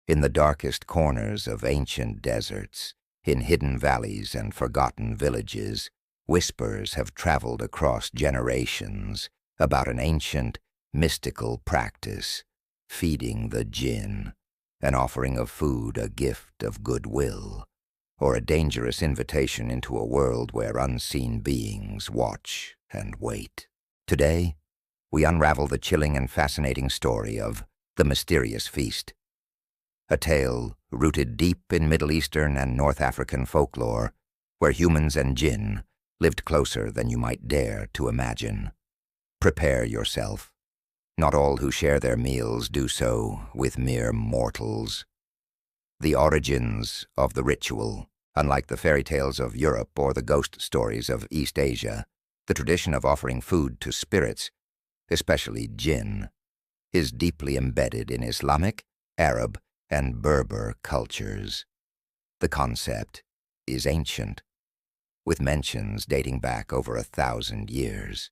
In the darkest corners of ancient deserts, in hidden valleys and forgotten villages, whispers have traveled across generations about an ancient, mystical practice, feeding the Djinn, an offering of food, a gift of goodwill, or a dangerous invitation into a world where unseen beings watch and wait. Today, we unravel the chilling and fascinating story of the mysterious feast, a tale rooted deep in Middle Eastern and North African folklore, where humans and Djinn lived closer than you might dare to imagine. Prepare yourself. Not all who share their meals do so with mere mortals. The origins of the ritual, unlike the fairy tales of Europe or the ghost stories of East Asia, the tradition of offering food to spirits, especially Djinn, is deeply embedded in Islamic, Arab, and Berber cultures. The concept is ancient, with mentions dating back over 1,000 years,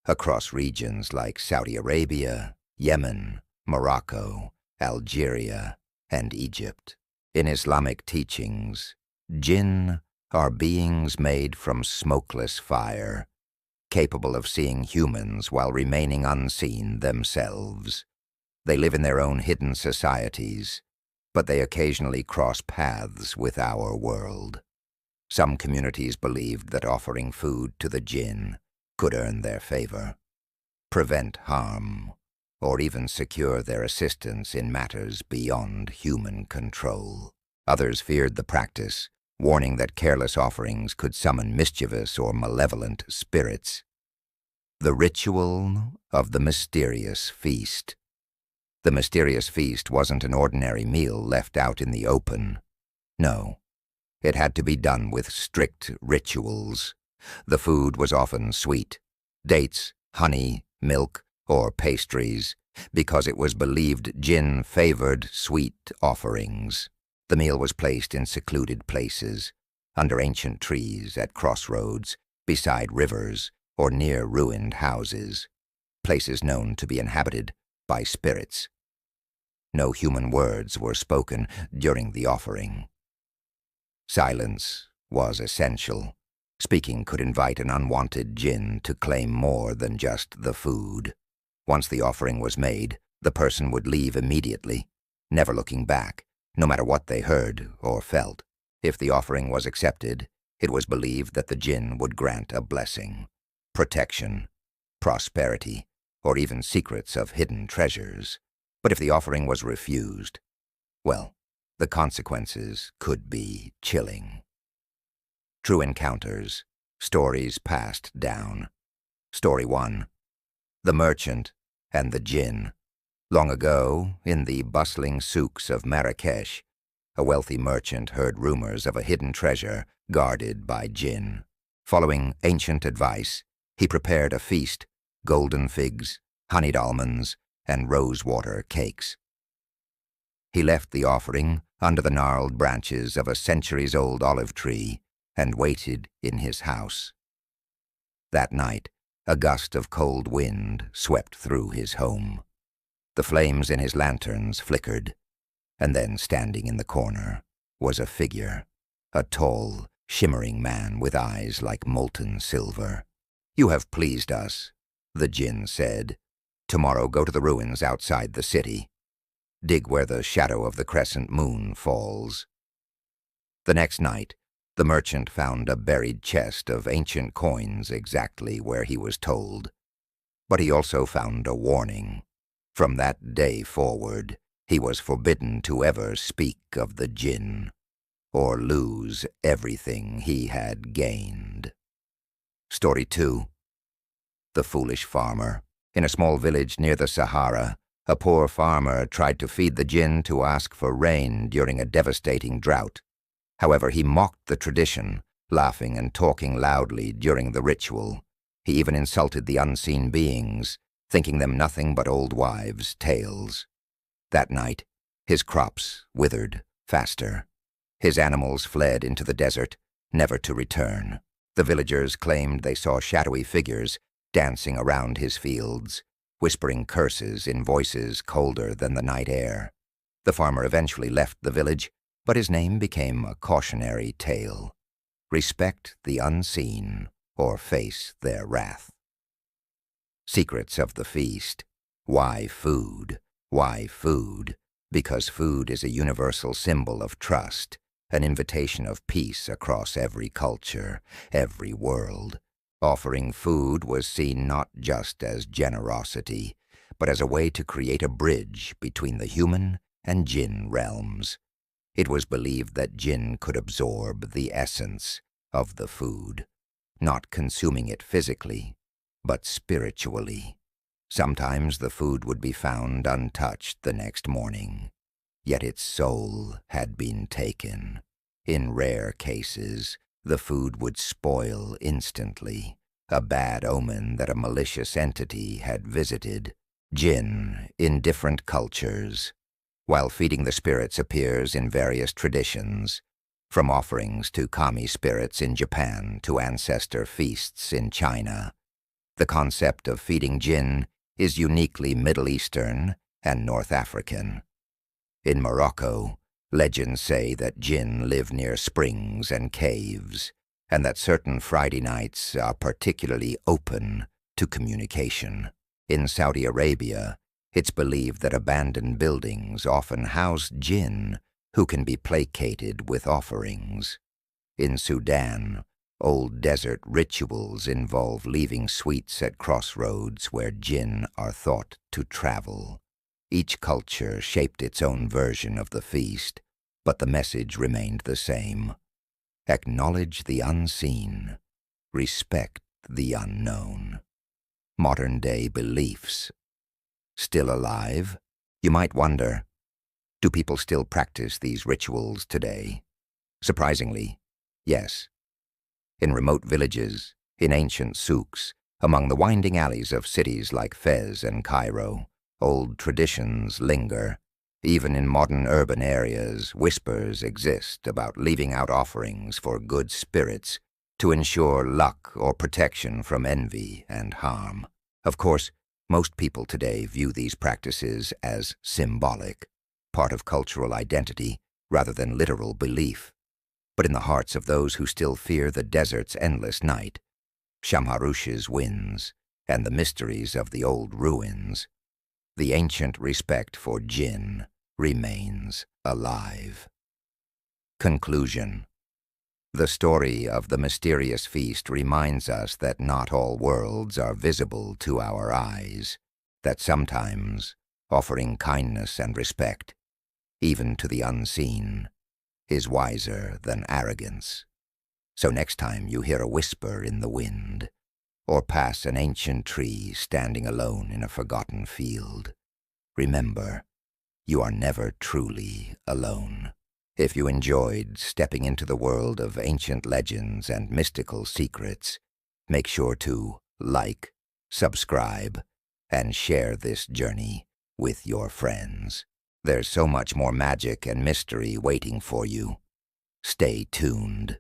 across regions like Saudi Arabia, Yemen, Morocco, Algeria, and Egypt. In Islamic teachings, Djinn are beings made from smokeless fire, capable of seeing humans while remaining unseen themselves. They live in their own hidden societies, but they occasionally cross paths with our world. Some communities believed that offering food to the Djinn could earn their favor, prevent harm, or even secure their assistance in matters beyond human control. Others feared the practice, warning that careless offerings could summon mischievous or malevolent spirits. The ritual of the mysterious feast. The mysterious feast wasn't an ordinary meal left out in the open. No, it had to be done with strict rituals. The food was often sweet, dates, honey, milk, or pastries, because it was believed Djinn favored sweet offerings. The meal was placed in secluded places, under ancient trees, at crossroads, beside rivers, or near ruined houses, places known to be inhabited by spirits. No human words were spoken during the offering. Silence was essential. Speaking could invite an unwanted Djinn to claim more than just the food. Once the offering was made, the person would leave immediately, never looking back, no matter what they heard or felt. If the offering was accepted, it was believed that the Djinn would grant a blessing, protection, prosperity, or even secrets of hidden treasures. But if the offering was refused, well, the consequences could be chilling. True encounters, stories passed down. Story 1. The Merchant and the Djinn. Long ago, in the bustling souks of Marrakesh, a wealthy merchant heard rumors of a hidden treasure guarded by Djinn. Following ancient advice, he prepared a feast: golden figs, honeyed almonds, and rosewater cakes. He left the offering under the gnarled branches of a centuries-old olive tree and waited in his house. That night, a gust of cold wind swept through his home. The flames in his lanterns flickered, and then standing in the corner was a figure, a tall, shimmering man with eyes like molten silver. "You have pleased us," the Djinn said. "Tomorrow go to the ruins outside the city. Dig where the shadow of the crescent moon falls." The next night, the merchant found a buried chest of ancient coins exactly where he was told. But he also found a warning. From that day forward, he was forbidden to ever speak of the Djinn, or lose everything he had gained. Story 2. The Foolish Farmer. In a small village near the Sahara, a poor farmer tried to feed the Djinn to ask for rain during a devastating drought. However, he mocked the tradition, laughing and talking loudly during the ritual. He even insulted the unseen beings, thinking them nothing but old wives' tales. That night, his crops withered faster. His animals fled into the desert, never to return. The villagers claimed they saw shadowy figures dancing around his fields, whispering curses in voices colder than the night air. The farmer eventually left the village, but his name became a cautionary tale. Respect the unseen, or face their wrath. Secrets of the feast. Why food? Why food? Because food is a universal symbol of trust, an invitation of peace across every culture, every world. Offering food was seen not just as generosity, but as a way to create a bridge between the human and Djinn realms. It was believed that Djinn could absorb the essence of the food, not consuming it physically, but spiritually. Sometimes the food would be found untouched the next morning, yet its soul had been taken. In rare cases, the food would spoil instantly, a bad omen that a malicious entity had visited. Djinn in different cultures. While feeding the spirits appears in various traditions, from offerings to kami spirits in Japan to ancestor feasts in China, the concept of feeding Djinn is uniquely Middle Eastern and North African. In Morocco, legends say that Djinn live near springs and caves, and that certain Friday nights are particularly open to communication. In Saudi Arabia, it's believed that abandoned buildings often house Djinn who can be placated with offerings. In Sudan, old desert rituals involve leaving sweets at crossroads where Djinn are thought to travel. Each culture shaped its own version of the feast, but the message remained the same. Acknowledge the unseen. Respect the unknown. Modern-day beliefs. Still alive? You might wonder, do people still practice these rituals today? Surprisingly, yes. In remote villages, in ancient souks, among the winding alleys of cities like Fez and Cairo, old traditions linger. Even in modern urban areas, whispers exist about leaving out offerings for good spirits to ensure luck or protection from envy and harm. Of course, most people today view these practices as symbolic, part of cultural identity rather than literal belief. But in the hearts of those who still fear the desert's endless night, Shamharush's winds, and the mysteries of the old ruins, the ancient respect for Djinn remains alive. Conclusion. The story of the mysterious feast reminds us that not all worlds are visible to our eyes, that sometimes offering kindness and respect, even to the unseen, is wiser than arrogance. So next time you hear a whisper in the wind, or pass an ancient tree standing alone in a forgotten field, remember, you are never truly alone. If you enjoyed stepping into the world of ancient legends and mystical secrets, make sure to like, subscribe, and share this journey with your friends. There's so much more magic and mystery waiting for you. Stay tuned.